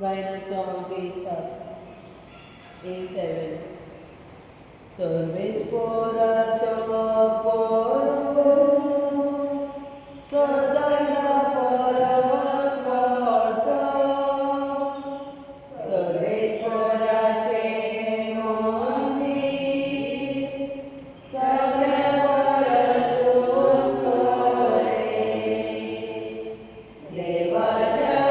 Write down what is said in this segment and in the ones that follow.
गायनाचो A7 A7 Sarvesh पोराचो पोर सदांचा परस वाटो सर्वेश पोराचे मंदिर सगळ्या परस सोरे देवाच्या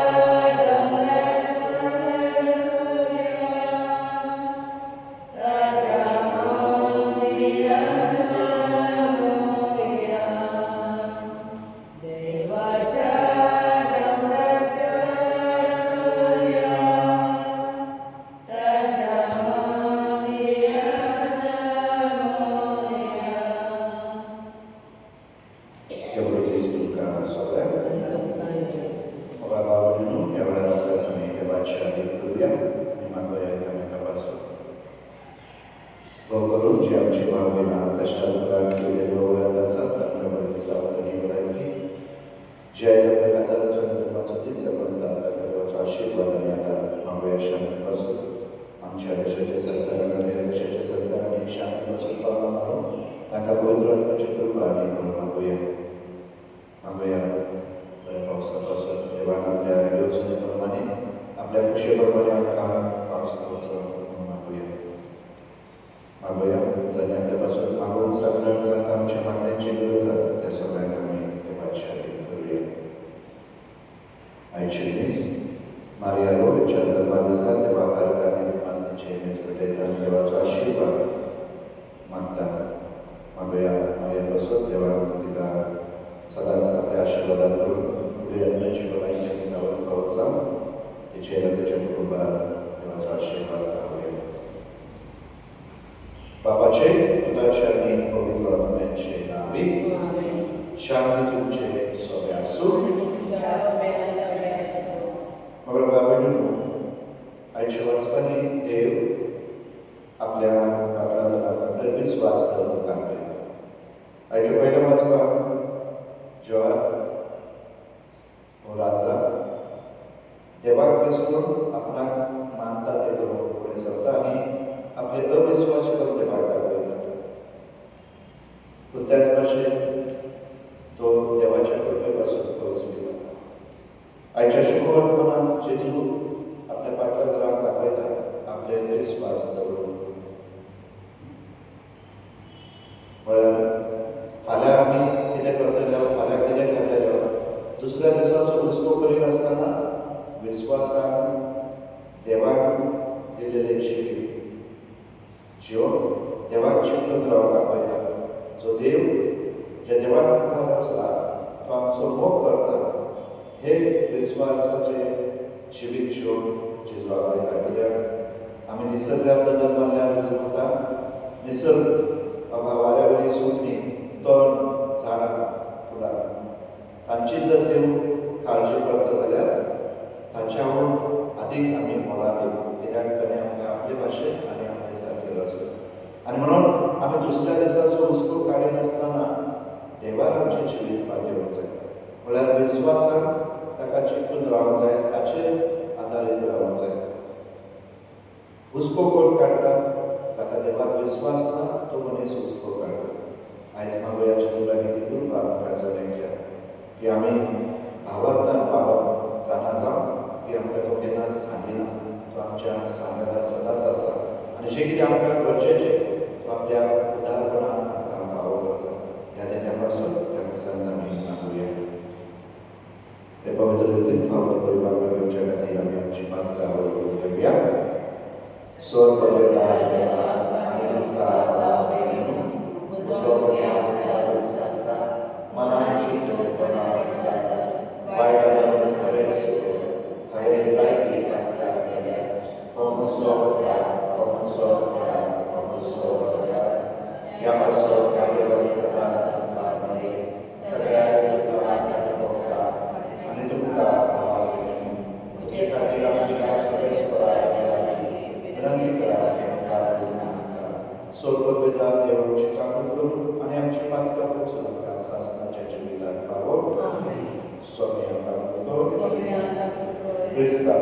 Krista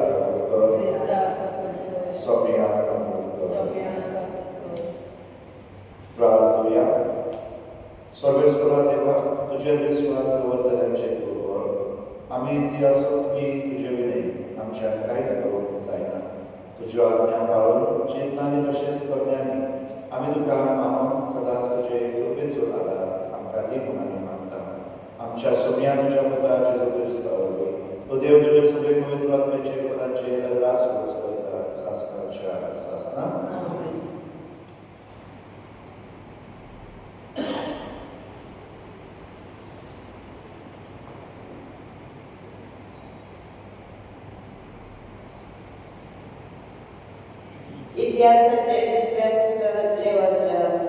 आमच्या कांयच करूंक जायना. तुज्यो आज्ञा पाळून चिंतनांनी तशेंच करण्यानी आमी तुका मागून सदांच तुजे कृपेचो आदार आमकां दी म्हणून आमी मागता. आमच्या सुम्या तुज्या पुता जेजू क्रिस्ता वरवीं तो देव तुजे सगळे पवित्र आत्म्याचे गुणांचे रास करता सासणाच्या सासना. इतिहासाचे दुसऱ्या पुस्तकातले वाचन.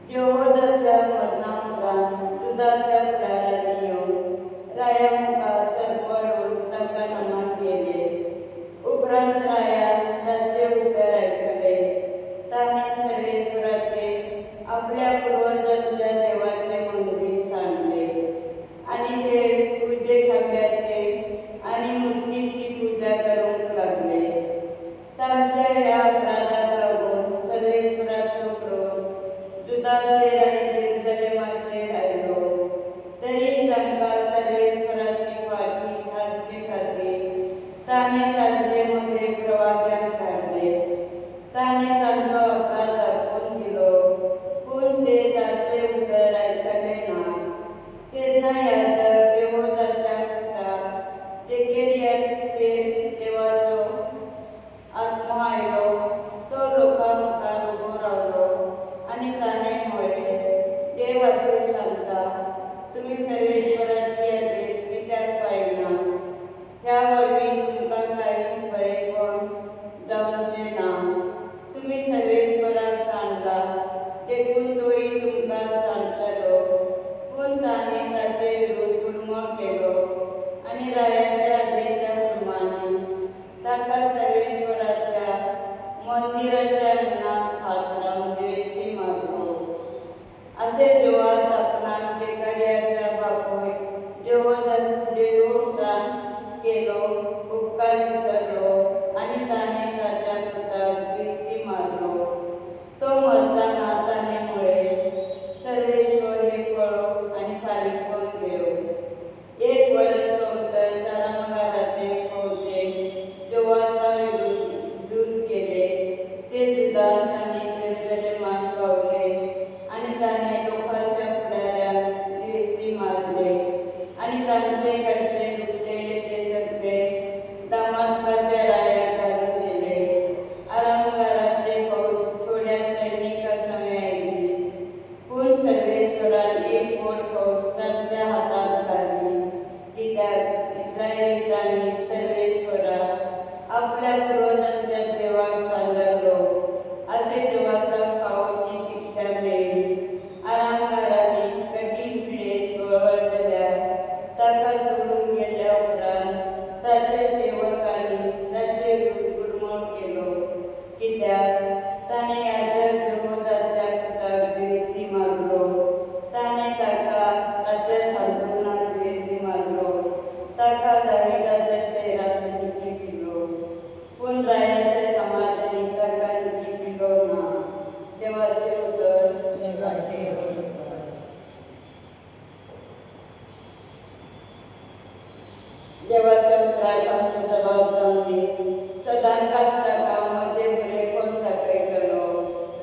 यहोवाच्या मरणाउपरांत जुदाच्या फुडाऱ्यांनी येवन राया मुखार सरपळून ताका नमन केले. उपरांत रायान ताचे उतर आयकले. ताणें सर्वेश्वराचे आपल्या पुर्वजांच्या देवाचे मंदीर सांडले आनी ते पुजे खांब्याचे आनी मुर्तीची पुजा करूंक लागले. तांच्या ह्या अपराधाक लागून सर्वेश्वराचो क्रोध जुदाचेर आनी जेरुसलेमाचेर आयलो. तरी तांकां सर्वेश्वराची फाटी हाडचे खातीर ताणें तांचे मदें प्रवाद्यांक धाडले. ताणें तांचो अपराध दाखोवन दिलो, पूण ते ताचे उतर आयकले ना. तेन्ना याजक यहोवाच्या पुता जेकरियाचेर देवाचो आत्मो आयलो. तो लोकां मुखार उबो रावलो आनी ताणें म्हळें, देव अशें सांगता, तुमी सर्वेश्वराची आदेश कित्याक पाळिना? ह्या वरवीं तुमकां कांय बरेपण जावचें ना. तुमी सर्वेश्वराक सांडला, देखून तोय तुमकां सांडटलो. पूण ताणें ताचे विरोध गुरमळ केलो आनी रायाच्या आदेशा प्रमाणे ताका सर्वेश्वराच्या मंदिराच्या अंगणांत हात लावन द्वेशी मारलो. अशें जोआस आपणाक जेकरियाच्या बापूय जेहोतान केलो उपकार विसरलो आनी ताणें ताच्या पुताक द्वेशी मारलो. तो मरतना ताणें म्हळें, सर्वेश्वर हे पळो आनी फारीकपण घेवं. एक वर्स सोंपतच आरामगाराचे फौजेन जोआसा विरुद्ध झूज केले. ते झुजांत तांणी जेरुसलेमांत पावले आनी ताणें लोकांच्या फुडाऱ्यांक द्वेशी मारले आनी तांचे घरचे लुटलेले ते सगळे दमास्काच्या रायाक धाडून दिले. आरामगाराचे फौज थोड्या सैनिकां समेत आयली, पूण सर्वेश्वरान एक व्हड फौज तांच्या हातांत घाली. कित्याक इस्रायेलींनी सर्वेश्वराक आपल्या पुर्वजांच्या देवाक सांडलो. अशें जोआसाक फावो ती शिक्षा मेळ्ळी. आरामगारांनी कठीण पिडेंत गळगळ जाल्यार ताका सोडून गेल्या उपरांत ताचे सेवकांनी ताचे विरुद्ध गुरमळ केलो. कित्याक ताणें याजक यहोवाच्या पुताक द्वेशी मारलो. ताणें ताका ताच्या संतुलनाक द्वेशी मारलो. ताका दाविदाच्या शहरांत निधी पिलो, पूण रायाच्या समाधानी ताका निधी पिलो ना. देवाचे उतर. देवाच्या उतराक आमचो जबाब जावन दी. सदांकाळ ताका म्हजें बरेपण दाखयतलो.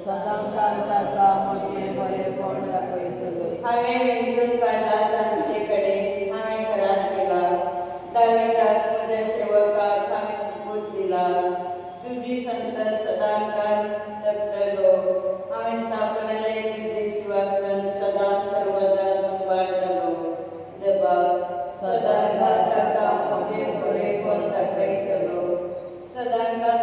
सदांकाळ ताका म्हजें बरेपण दाखयतलो. हांवें वेंचून काडला तांचे कडेन हांवें घरांत गेला. दाविदाक म्हज्या सेवकाक हांवें सुपूत दिला. तुजी संत सदांकाळ जगतलो. हांवें स्थापलेलें तुजें सिंहासन सदांच सर्वदा सांबाळटलो. जबाब. सदांकाळ ताका म्हजें बरेपण दाखयतलो. सदांकाळ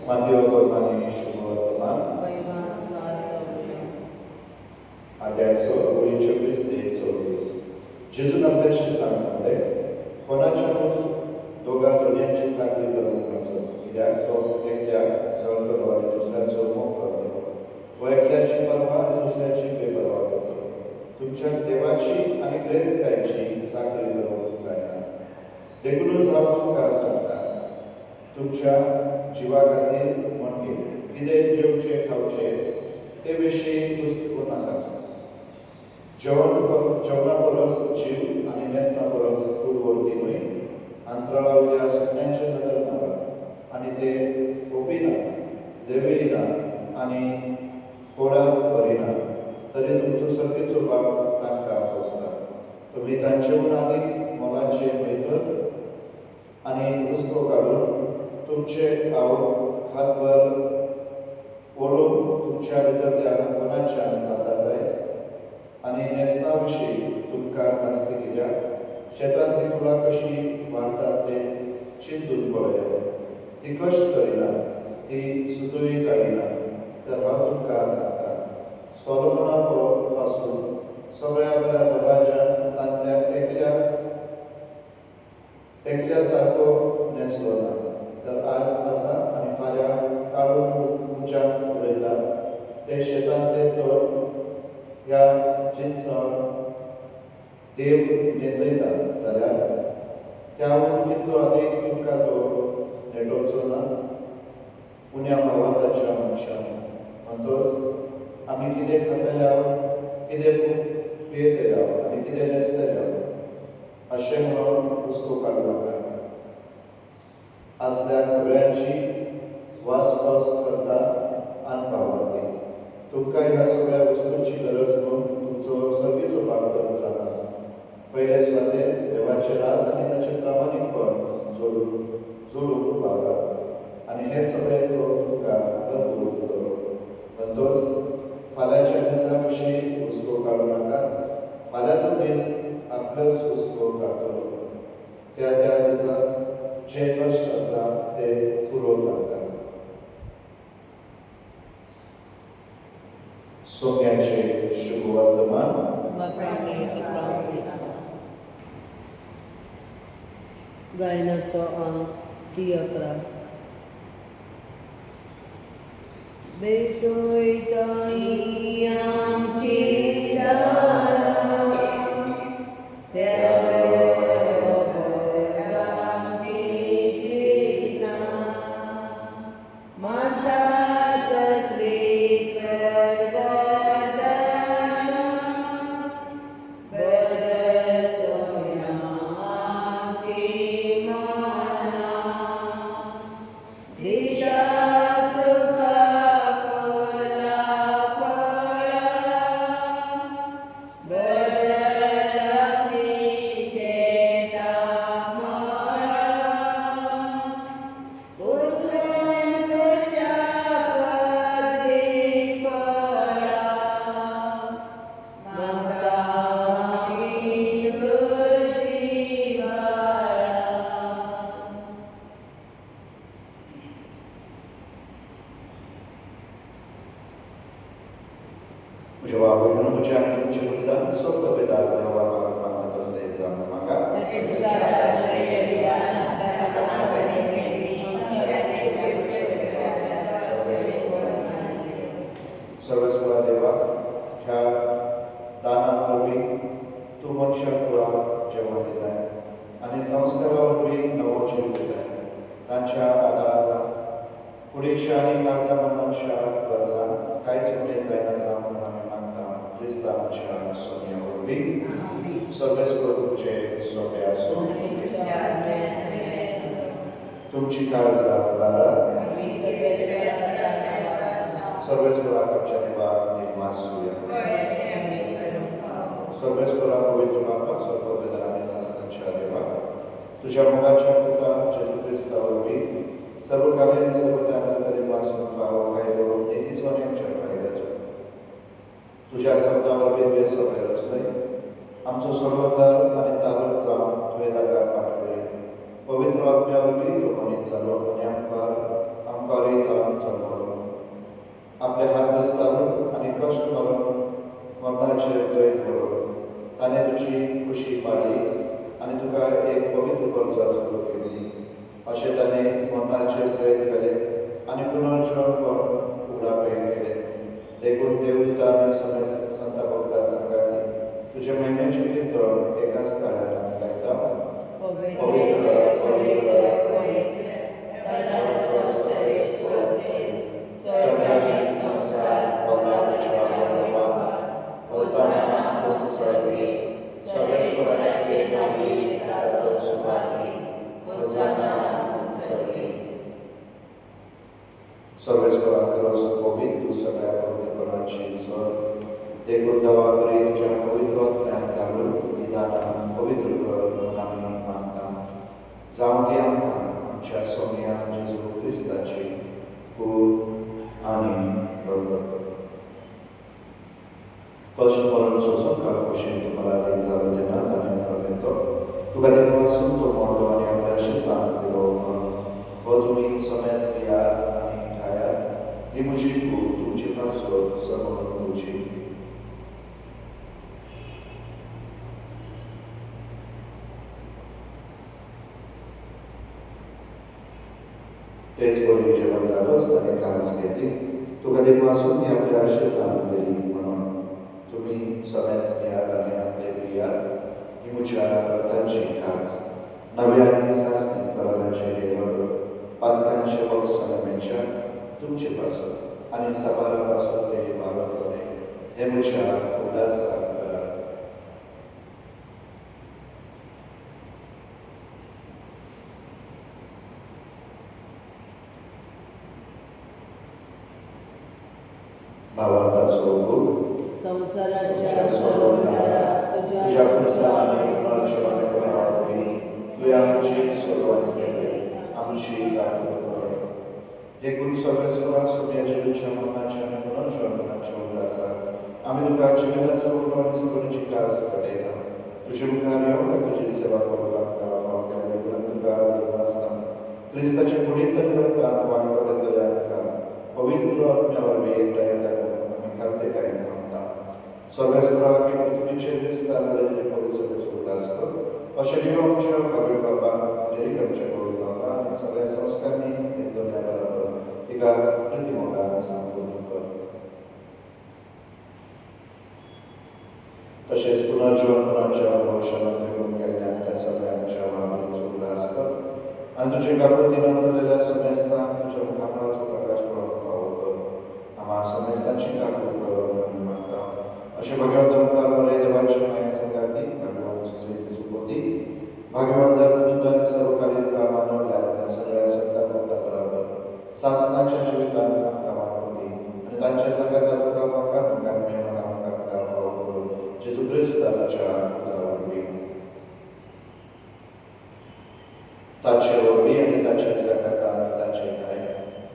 Mateo Cormani Shumotaman. Adesso lui 24. Gesù आपल्याशी सांगते कोणाच्याच दोघा दोन्यांची चांगली करून नसो कित्याक तो एकल्याक जळटलो आनी दुसऱ्याचो मोग करतलो व एकल्याची परवा आनी दुसऱ्याची बेपरवा करतलो तुमच्या देवाची आनी क्रिस्ताची चांगली करूंक जायना देखूनच हांव तुमकां सांगता तुमच्या जिवा खातीर म्हणजे कितें जेवचे खावचे ते विशीं हुस्को नाकात जेवणा परस जीव आनी न्हेसना परस कुडवरती न्हय अंतराळा वयल्या सुकण्यांचे नदर नाका आनी ते ओपिना लेवयना आनी कोरात भरिना तरी तुमचो सर्गेचो बाब तांकां पोसता तुमी तांचेहून आनीक मोलाचे मेळटर आनी हुस्को काडून तुमचे हातभर ओडून तुमच्या भितरल्या मनाच्यान जाता जाय आनी न्हेसना विशीं तुमकां नासली कित्याक शेतांत ती फुलां कशीं वाडटात ते चिंतून पळयात ती कश्ट करिना ती सुतूय काडिना तर हांव तुमकां सांगता सोलोमोना पासून सगळ्या आपल्या दबाज्यान तांतल्या एकल्या सारको न्हेसलो ना तर आज आसा आनी फाल्यां काडून उज्यान उडयतात ते शेतांतले तर ह्या जिन्सां देव न्हेसयता जाल्यार त्याहून कितलो अदीक तुमकां तो नेटोवचो ना उण्या भावार्थाच्या मनशान म्हणटच आमी कितें खातल्या कितें पियेतल्या आनी कितें न्हेसतल्या अशें म्हणून हुस्को काडूं नाका असल्या सगळ्यांची वासपास करता आन भावार्थी तुमकां ह्या सगळ्या वस्तूंची गरज म्हणून तुमचो सर्गेचो बाब जाता आसा पयले स्वाते देवाचे राज आनी ताचें प्रामाणीकपण जोडूंक वावरात आनी हे सगळें तो तुमकां भरपूर दितलो म्हणटच फाल्यांच्या दिसा विशीं हुस्को काडूं नाकात फाल्यांचो दीस आपलोच हुस्को काडटलो त्या दिसा जे कश्ट आसा ते पुरो तांकां सोम्याचे शुभ वर्तमान गायनाचो C11 बेतोयताई आमची दारां सर्वस्वा देवा ह्या दानावरवी तूं मनशाक जेवण दिताय आनी संस्कारा वरवीं नवो जीव दिताय तांच्या आदारान कुडीच्या आनी काळजा मनशां गरजान कांयच उणें जायना जावं म्हणून आमी मागता क्रिस्ता आमच्या सोन्या वरवीं सर्वेस्वर तुमचे सोबे आसूं तुमची काळजा दारात सर्वेस्वराक आमच्या देवाक निर्मास सुया सर्वेस्वरा पवित्र बापा सर्वोपदार आनी सासणाच्या देवाक तुझ्या मुखाच्या पुता जेजू क्रिस्ता वरवीं सर्व काळांनी सर्व त्यानंतर वाचून फावो फायदो नितीचो आनी आमच्या फायद्याचो तुझ्या शब्दा वरवीं तुवें सगळें रचलय आमचो सर्वोद्धार आनी तारण जावन तुवें ताका पाठयलें पवित्र आत्म्या वरवीं तो मनीस जालो आनी आमकां मोनाचेर जैत व्हरून ताणें तुजी खुशी पाली आनी तुका एक पवित्र वर्साचो रूप दिली. अशें ताणें मोनाचेर जैत घालें आनी पुनर्जीवन करून उगडापे केलें. देखून देवदूतां आनी सगळे संत भक्तां सांगाती तुजे महिमेचें कीर्तन एकाच ताळ्यार आमी गायता. पवित्र पवित्र पवित्र तनाचो श्रेष्ठ स्वर्ग आनी संसार पवित्र होसाना उत्सवी सर्वेश्वराचे नामी दातो सुभागी होसाना उत्सवी. सर्वेश्वराकडे सोबीत तू सगळ्या पवित्रपणाची सर देखून देवा बरी तुझ्या पवित्र आत्म्याक घालून निदान पवित्र कर म्हणून आमी मागता. जावं ती आमकां आमच्या सोम्या जेजू क्रिस्ताची खूब आनी बरोबर. कष्ट मरण सोसून काल भशेन तुम्हाला दिन जालो तेन्ना ताणें म्हणलो तुका देवासून तो मोडलो आनी आपल्या शिस्तान दिलो म्हणून हो तुमी सोम्यास दियात आनी खायात. ही म्हजी खूब तुमची पासोर समोर तुमची. तेच बरोबर जेवण जालोच ताणें घास घेतली. तुका देवासून ती आपल्या शिस्तान दिली म्हणून तुमी सोम्यास दियात आनी हातले पियात. ही म्हज्या रक्ताची खास. नवे आनी सासणी करोनाचे देवड पातकांचे वखसनामेच्या तुमचे पासून आनी सबार पासून ते बाळग करे. हे म्हज्या उल्हासाक करा. भावार्थाचो खूब संसाराच्या सर्वकारा तुझ्या पुरसाने परमेश्वराने कोणावरी तुवें आमची सुरवात केली आमची दाखल कर. देखून सर्वेश्वरा सोम्याच्या तुझ्या मनाच्या आनी पुनर्जीवनाच्या उल्हासाक आमी तुका जिविताचो उठोन सगळ्यांची कास कटयता. तुजे मुखार येवन तुजी सेवा करूंक आमकां फाव केल्या देखून तुका देवास्तान क्रिस्ताचे कुडींत रक्तांत वांगडा घेतलेल्या आमकां पवित्र आत्म्या वरवीं एकठांय घालून आमी खाद्य काय मागता. सर्वेश्वरा की पृथ्वीचेर दिसता जाल्यार तुजे पवित्र उल्हास कर. अशें देव आमच्या भावी बाबा डेरीक आमच्या पवित्र बाबा आनी सगळ्या संस्कारांनी घेतलेल्या बरोबर तिका प्रतिमोगान संबोधन कर. तशेंच पुनर्जीवनाच्या भविष्यात येवन गेल्ल्या त्या सगळ्यांच्या भावनेचो उल्हास कर आनी तुजे गांवतीन अंतरलेल्या समेस्तांक तुज्या मुखाराचो प्रकाश पळोवंक फावो कर. आम्हा समेस्तांची काकूळ कर म्हणून मागता. अशें भगवंत मुखार बरे देवाचे माये संगाती भगवान सुसैती सुपोती भगवान धर्मदूत आनी सर्वकाली तुका मानवल्या त्या सगळ्या संतां भक्तां बरोबर सासणाच्या जिवितांत आमकां वांटोवंदी आनी तांच्या संगातान तुका म्हाका मुखार मेळून आमकां फावो करून जेजू क्रिस्ताच्या पुता वरवीं ताचे वरवीं आनी ताचे संगाता आनी ताचे काय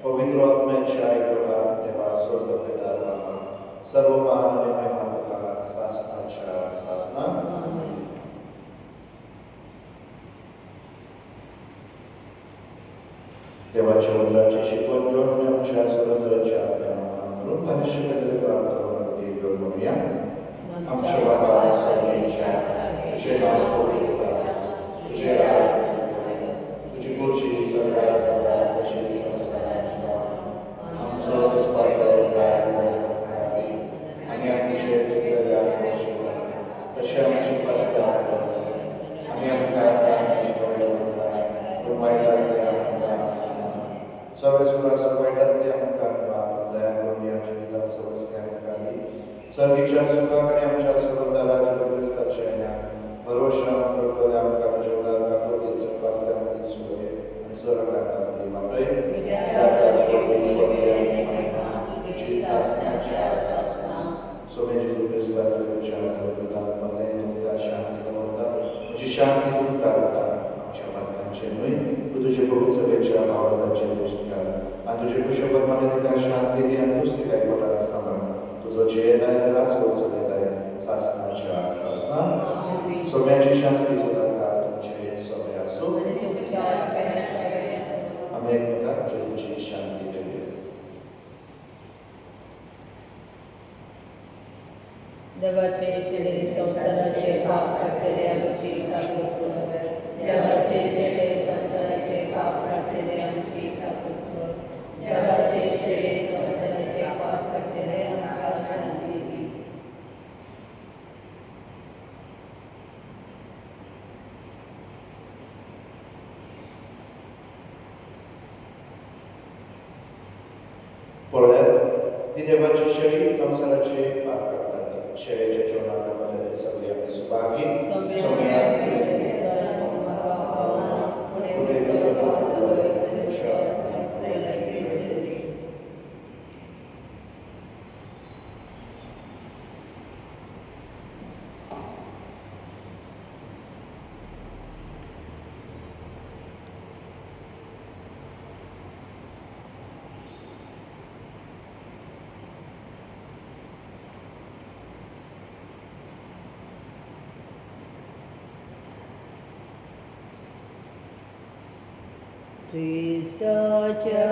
पवित्र आत्म्याच्या आयकोलान देवा स्वर्ग पिता बाबा सर्व मान आनी महिमा तुका सासणाच्या सासणाक. देवाच्या वचनाची शिकवण घेवन आमच्या स्वतंत्राच्या आत्म्यान ताणें शिकयलेले प्रार्थना करूया. आमच्या बाबा सगळ्यांच्या तुझे नाव पवित्र जावं, तुझे राज तुझी खुर्ची सरकार जाता तशी संवसारांत जावं. आमचो दिसपाक आनी आमचे चुकलेल्या तशें आमची फलता आनी आमकां वायटांतले आमकां सर्वेश्वरा वायटांतले आमकां दया करून ह्या जिवितांत समस्या आमकां दी. सर्वीच्या सुखाक आनी आमच्या सुगंधाला जेजू क्रिस्ताचे भरवशा करतले आमकां तुज्या उदार काकोती चपात्यांतली सुये आनी सरकारांतली वापरय. तुजी सासणाच्या सासणां सोमे जेजू क्रिस्ताच्या तुज्या धर्मदान मदें तुमकां शांती दवरता. तुजी शांती तुमकां दिता. आमच्या पातकांचे न्हय तूं तुजे पवित्र सभेच्या भावार्थाचे दृश्टीकार आनी तुजे कुशे प्रमाणे तिका शांती दी आनी नुस्तीकाय कोणाक सांबाळ. तुजो जेदाय राजो चलयताय सासणाच्या सासणां. सोम्याची शांती सदांकाळ तुमचे सोमे आसूं. आमी एकमेकांक जेजूची शांती दिवया. देवाचे शेडे संसाराचे पाप खातेले आमची ठाकूर कर. देवाचे शेडे संसाराचे पाप खातेले आमची ठाकूर कर. देवाचे शेडे संसाराचे पाप खातेले आमका शांती दी. पळयात ही देवाची शेळी संसाराचे पाप करतात. शेळेच्या जेवणात आम्हाला ते सगळे आम्ही सुभागी Christaच्या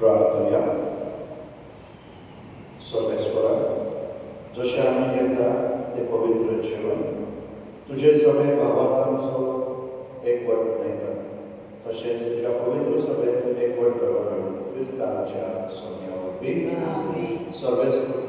प्रार्थना सर्वेश्वरा, जशें आमी घेता ते पवित्र जेवण तुजे सगळे भावार्थांचो एकवट न्हयता, तशेंच तुज्या पवित्र सभेंत एकवट घडोवन हाडून क्रिस्तांच्या सोन्या वरवीं सर्वेस्व